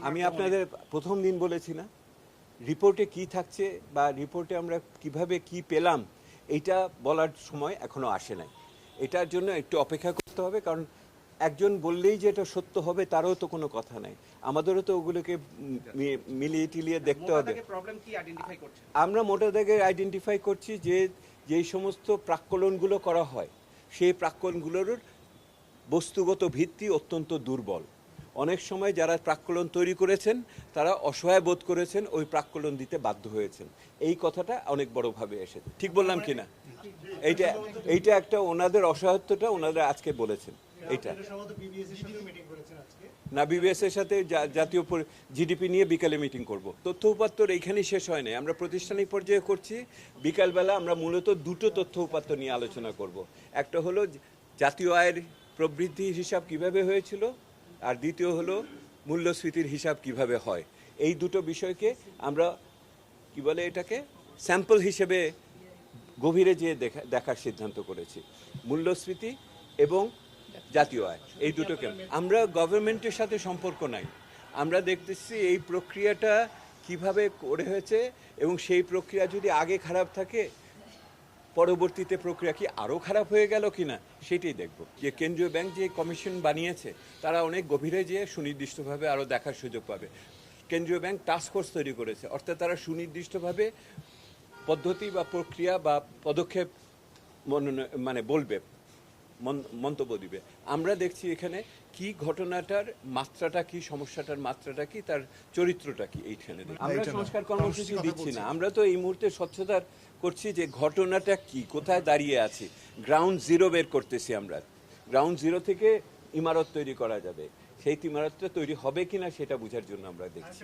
আমি আপনাদের প্রথম দিন বলেছি না, রিপোর্টে কি থাকছে বা রিপোর্টে আমরা কিভাবে কি পেলাম এইটা বলার সময় এখনো আসে নাই। এটার জন্য একটু অপেক্ষা করতে হবে, কারণ একজন বললেই যে এটা সত্য হবে তারও তো কোনো কথা নাই। আমাদেরও তো ওগুলোকে মিলিয়ে টিলিয়ে দেখতে হবে। আমরা মোটা দাগে আইডেন্টিফাই করছি যে যেই সমস্ত প্রাক্কলনগুলো করা হয় সেই প্রাক্কলনগুলোর বস্তুগত ভিত্তি অত্যন্ত দুর্বল। অনেক সময় যারা প্রাক্কলন তৈরি করেছেন তারা অসহায় বোধ করেছেন, ওই প্রাক্কলন দিতে বাধ্য হয়েছেন। এই কথাটা অনেক বড়ভাবে এসেছে। ঠিক বললাম কি না? এইটা একটা ওনাদের অসহায়ত্বটা ওনারা আজকে বলেছেন। এইটা না, বিবিএস এর সাথে জাতীয় জিডিপি নিয়ে বিকালে মিটিং করব। তথ্য উপাত্তর এইখানেই শেষ হয় নাই, আমরা প্রাতিষ্ঠানিক পর্যায়ে করছি। বিকালবেলা আমরা মূলত দুটো তথ্য উপাত্ত নিয়ে আলোচনা করব। একটা হলো জাতীয় আয়ের প্রবৃদ্ধি হিসাব কিভাবে হয়েছিল, আর দ্বিতীয় হলো মূল্যস্ফীতির হিসাব কিভাবে হয়। এই দুটো বিষয়কে আমরা কি বলে এটাকে স্যাম্পল হিসেবে গভীরে যেয়ে দেখার সিদ্ধান্ত করেছি। মূল্যস্ফীতি এবং জাতীয় আয়, এই দুটোকে আমরা গভর্নমেন্টের সাথে সম্পর্ক নাই। আমরা দেখতেছি এই প্রক্রিয়াটা কিভাবে করে হয়েছে, এবং সেই প্রক্রিয়া যদি আগে খারাপ থাকে পরবর্তীতে প্রক্রিয়া কি আরও খারাপ হয়ে গেল কি না সেটাই দেখব। যে কেন্দ্রীয় ব্যাংক যে কমিশন বানিয়েছে তারা অনেক গভীরে যেয়ে সুনির্দিষ্টভাবে আরও দেখার সুযোগ পাবে। কেন্দ্রীয় ব্যাংক টাস্কফোর্স তৈরি করেছে, অর্থাৎ তারা সুনির্দিষ্টভাবে পদ্ধতি বা প্রক্রিয়া বা পদক্ষেপ মানে বলবে, মন্তব্য দিবে। আমরা দেখছি এখানে কি ঘটনাটার মাত্রাটা কি, সমস্যাটার মাত্রাটা কি, তার চরিত্রটা কি এইখানে। আমরা সংস্কার কর্মসূচি দিচ্ছি না, আমরা তো এই মুহূর্তে স্বচ্ছতার করছি যে ঘটনাটা কি, কোথায় দাঁড়িয়ে আছে, গ্রাউন্ড জিরো বের করতেছি আমরা। গ্রাউন্ড জিরো থেকে ইমারত তৈরি করা যাবে, সেই ইমারতটা তৈরি হবে কিনা সেটা বোঝার জন্য আমরা দেখছি।